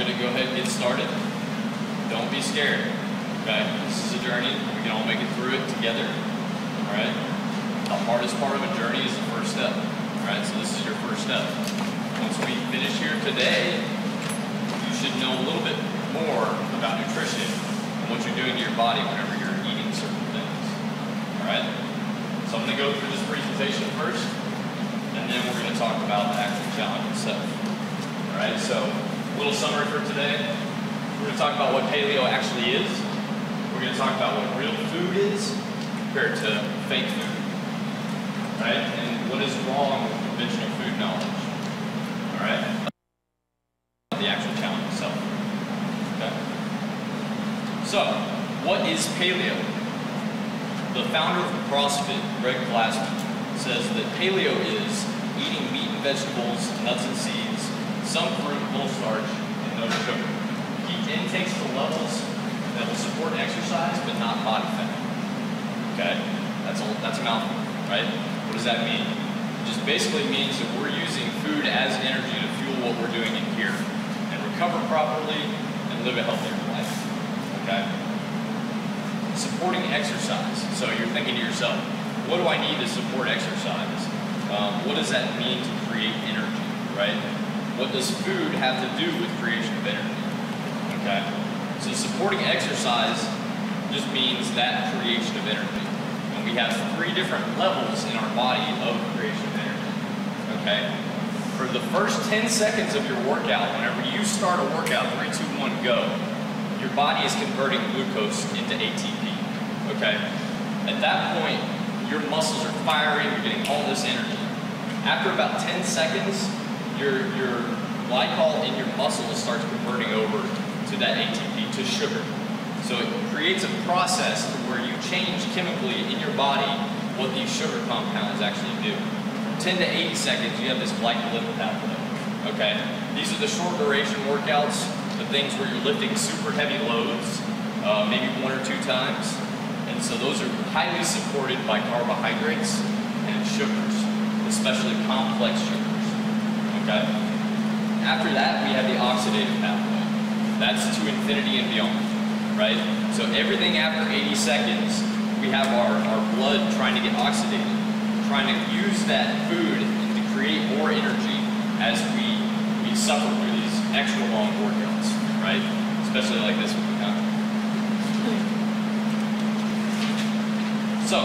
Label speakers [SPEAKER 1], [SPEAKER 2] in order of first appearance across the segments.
[SPEAKER 1] we're gonna go ahead and get started. Don't be scared, okay? This is a journey. We can all make it through it together, all right? The hardest part of a journey is the first step, all right? So this is your first step. Once we finish here today, you should know a little bit more about nutrition and what you're doing to your body whenever you're eating certain things, all right? So I'm gonna go through this presentation first, and then we're gonna talk about the actual challenge itself, all right? So a little summary for today. We're gonna talk about what paleo actually is. We're gonna talk about what real food is compared to fake food, right? And what is wrong with conventional food knowledge, all right? The actual challenge itself, okay? So, what is paleo? The founder of Crossfit, Greg says that paleo is eating meat and vegetables, nuts and seeds, some fruit, little starch, and no sugar. He intakes the levels that will support exercise, but not body fat. Okay? That's a mouthful, right? What does that mean? It just basically means that we're using food as energy to fuel what we're doing in here and recover properly and live a healthier life. Okay? Supporting exercise. So you're thinking to yourself, what do I need to support exercise? What does that mean to create energy, right? What does food have to do with creation of energy? Okay? So supporting exercise just means that creation of energy. And we have 3 different levels in our body of creation of energy. Okay? For the first 10 seconds of your workout, whenever you start a workout, 3, 2, 1, go, your body is converting glucose into ATP. Okay? At that point, your muscles are firing, you're getting all this energy. After about 10 seconds, your glycol in your muscles starts converting over to that ATP, to sugar. So it creates a process where you change chemically in your body what these sugar compounds actually do. From 10 to 80 seconds, you have this glycolytic pathway, okay? These are the short duration workouts, the things where you're lifting super heavy loads, maybe 1 or 2 times. And so those are highly supported by carbohydrates and sugars, especially complex sugars, okay? After that, we have the oxidative pathway. That's to infinity and beyond, right? So everything after 80 seconds, we have our blood trying to get oxidated, trying to use that food to create more energy as we suffer through these extra long workouts, right? Especially like this one. So,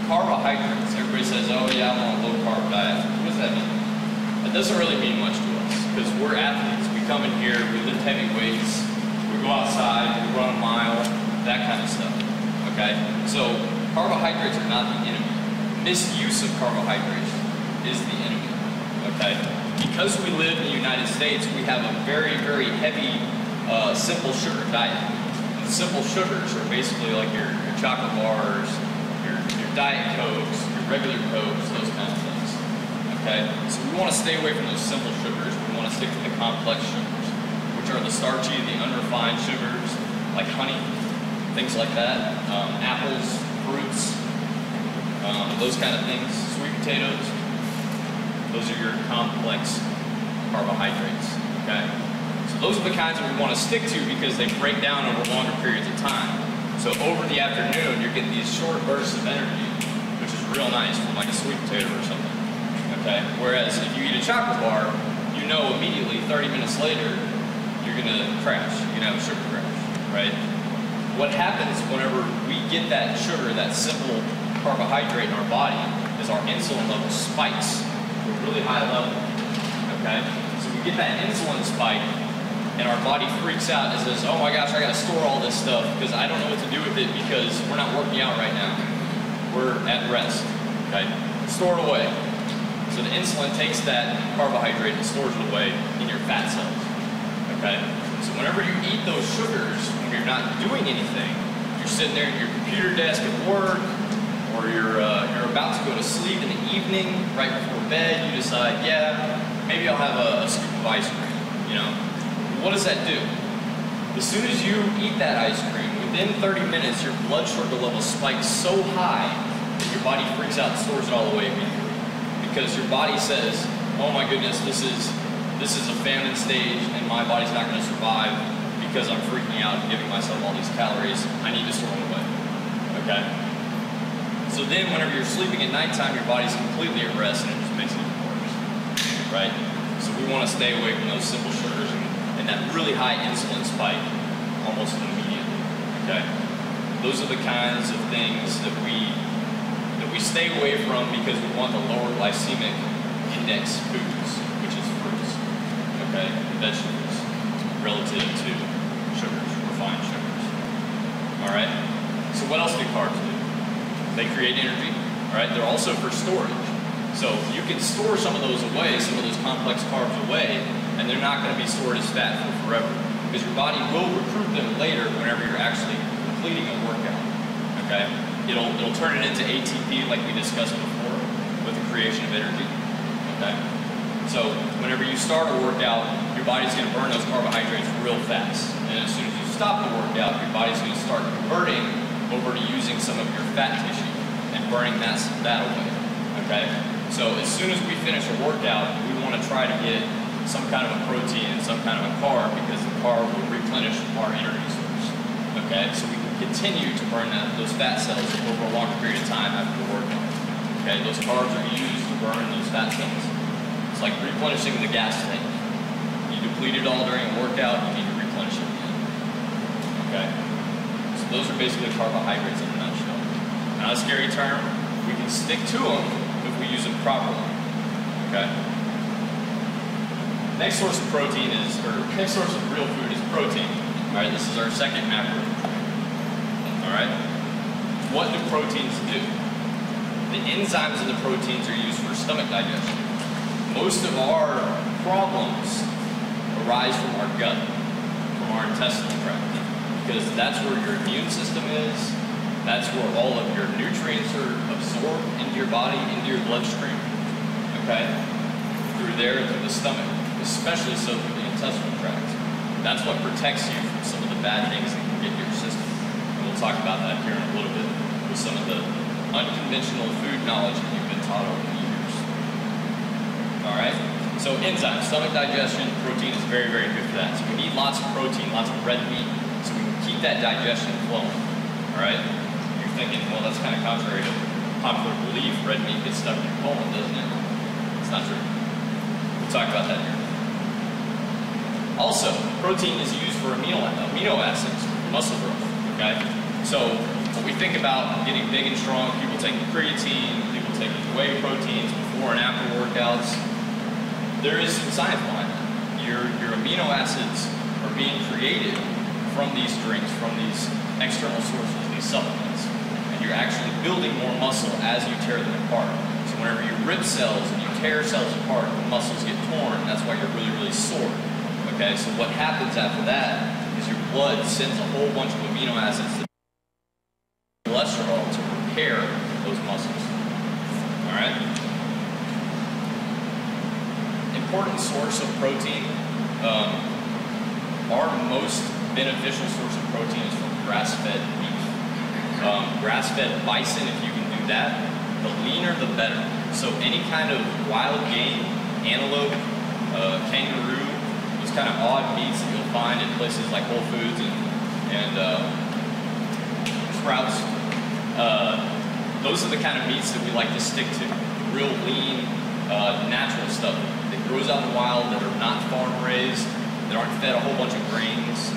[SPEAKER 1] carbohydrates. Everybody says, oh yeah, I'm on a low-carb diet. What does that mean? It doesn't really mean much to us because we're athletes. We come in here, we lift heavy weights, we go outside, we run a mile, that kind of stuff, okay? So, carbohydrates are not the enemy. Misuse of carbohydrates is the enemy, okay? Because we live in the United States, we have a very, very heavy simple sugar diet. And simple sugars are basically like your chocolate bars, your Diet Cokes, your regular Cokes, those kind of things, okay? So we want to stay away from those simple sugars. We want to stick to the complex sugars, which are the starchy, the unrefined sugars, like honey, things like that, apples, fruits, those kind of things, sweet potatoes. Those are your complex carbohydrates, okay? So those are the kinds that we want to stick to because they break down over longer periods of time. So over the afternoon, you're getting these short bursts of energy, which is real nice from like a sweet potato or something, okay? Whereas if you eat a chocolate bar, you know immediately 30 minutes later, you're gonna crash. You're gonna have a sugar crash, right? What happens whenever we get that sugar, that simple carbohydrate in our body, is our insulin level spikes to a really high level, okay? So we get that insulin spike, and our body freaks out and says, oh my gosh, I gotta store all this stuff because I don't know what to do with it because we're not working out right now. We're at rest, okay? Store it away. So the insulin takes that carbohydrate and stores it away in your fat cells, okay? So whenever you eat those sugars, when you're not doing anything, you're sitting there at your computer desk at work, or you're about to go to sleep in the evening, right before bed, you decide, yeah, maybe I'll have a scoop of ice cream, you know? What does that do? As soon as you eat that ice cream, within 30 minutes, your blood sugar level spikes so high that your body freaks out and stores it all away immediately. Because your body says, oh my goodness, this is this is a famine stage and my body's not going to survive because I'm freaking out and giving myself all these calories. I need to store them away, okay? So then whenever you're sleeping at nighttime, your body's completely at rest and it just makes it even worse, right? So we want to stay away from those simple sugars and that really high insulin spike almost immediately, okay? Those are the kinds of things that we stay away from because we want the lower glycemic index foods, which is fruits, okay, vegetables, relative to sugars, refined sugars. All right. So what else do carbs do? They create energy. All right. They're also for storage. So you can store some of those away, some of those complex carbs away, and they're not going to be stored as fat for forever because your body will recruit them later whenever you're actually completing a workout. Okay. It'll turn it into ATP like we discussed before with the creation of energy. Okay? So whenever you start a workout, your body's going to burn those carbohydrates real fast. And as soon as you stop the workout, your body's going to start converting over to using some of your fat tissue and burning that away. Okay? So as soon as we finish a workout, we want to try to get some kind of a protein and some kind of a carb because the carb will replenish our energy source. Okay? So we continue to burn those fat cells over a longer period of time after the workout. Okay, those carbs are used to burn those fat cells. It's like replenishing the gas tank. You deplete it all during a workout, you need to replenish it again. Okay, so those are basically carbohydrates in a nutshell. Not a scary term. We can stick to them if we use them properly. Okay. Next source of protein is, or next source of real food is protein. All right, this is our second macro. All right, what do proteins do? The enzymes in the proteins are used for stomach digestion. Most of our problems arise from our gut, from our intestinal tract, because that's where your immune system is, that's where all of your nutrients are absorbed into your body, into your bloodstream, okay? Through there, through the stomach, especially so through the intestinal tract. That's what protects you from some of the bad things that can get to your system. We'll talk about that here in a little bit with some of the unconventional food knowledge that you've been taught over the years. All right, so enzymes, stomach digestion, protein is very, very good for that. So we need lots of protein, lots of red meat, so we can keep that digestion flowing. All right, you're thinking, well, that's kind of contrary to popular belief. Red meat gets stuck in your colon, doesn't it? It's not true. We'll talk about that here. Also, protein is used for amino acids, muscle growth. Okay, so when we think about getting big and strong, people taking creatine, people taking whey proteins before and after workouts. There is some science behind that. Your amino acids are being created from these drinks, from these external sources, these supplements, and you're actually building more muscle as you tear them apart. So whenever you rip cells and you tear cells apart, the muscles get torn. That's why you're really, really sore. Okay, so what happens after that is your blood sends a whole bunch of amino acids to cholesterol to repair those muscles. All right? Important source of protein. Our most beneficial source of protein is from grass-fed beef. Grass-fed bison, if you can do that, the leaner the better. So any kind of wild game, antelope, kangaroo, those kind of odd meats that you'll find in places like Whole Foods and Sprouts. Those are the kind of meats that we like to stick to. Real lean, natural stuff that grows out in the wild, that are not farm raised, that aren't fed a whole bunch of grains,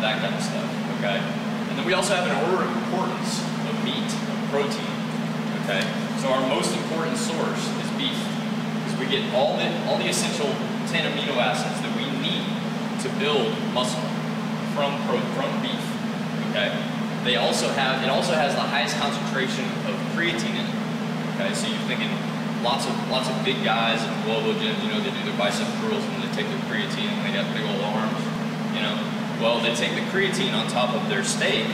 [SPEAKER 1] that kind of stuff, okay? And then we also have an order of importance of meat, of protein, okay? So our most important source is beef, because we get all the essential 10 amino acids that we need to build muscle from beef, okay? It also has the highest concentration of creatine in it, okay? So you're thinking lots of big guys in global gyms, you know, they do their bicep curls and they take their creatine and they got big old arms, you know? Well, they take the creatine on top of their steak,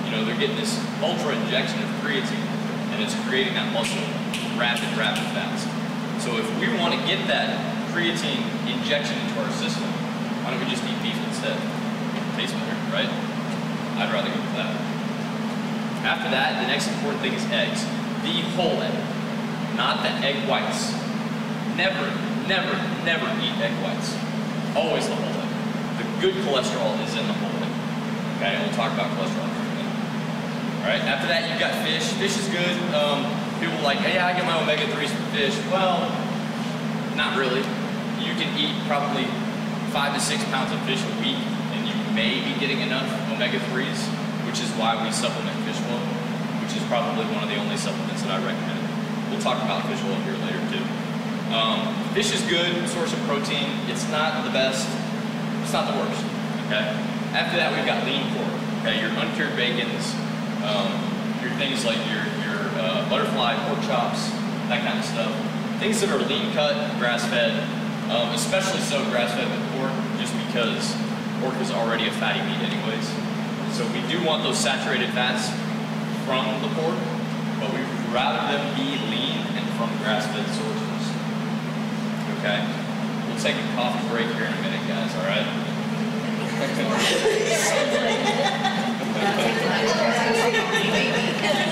[SPEAKER 1] you know, they're getting this ultra injection of creatine and it's creating that muscle rapid fast. So if we want to get that creatine injection into our system, why don't we just eat beef instead? It tastes better, right? I'd rather go with that. After that, the next important thing is eggs. The whole egg, not the egg whites. Never never eat egg whites. Always the whole egg. The good cholesterol is in the whole egg. Okay, we'll talk about cholesterol in a minute. All right, after that you've got fish. Fish is good. People are like, hey, I get my omega-3s from fish. Well, not really. You can eat probably 5 to 6 pounds of fish a week, and you may be getting enough omega-3s, which is why we supplement fish oil, which is probably one of the only supplements that I recommend. We'll talk about fish oil here later too. Fish is good source of protein. It's not the best. It's not the worst. Okay. After that, we've got lean pork. Okay, your uncured bacons, your things like your butterfly pork chops, that kind of stuff. Things that are lean cut, grass fed, especially so grass fed with pork, just because pork is already a fatty meat anyways. So we do want those saturated fats from the pork, but we'd rather them be lean and from grass-fed sources. Okay? We'll take a coffee break here in a minute, guys, all right?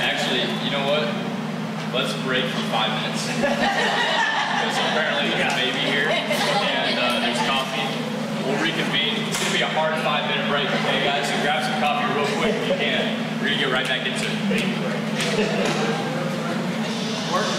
[SPEAKER 1] Actually, you know what? Let's break for 5 minutes. Because apparently there's a baby here, and there's coffee. We'll reconvene. It's going to be a hard 5-minute break, okay, guys? So grab some coffee real quick if you can. We're going to get right back into it. Work.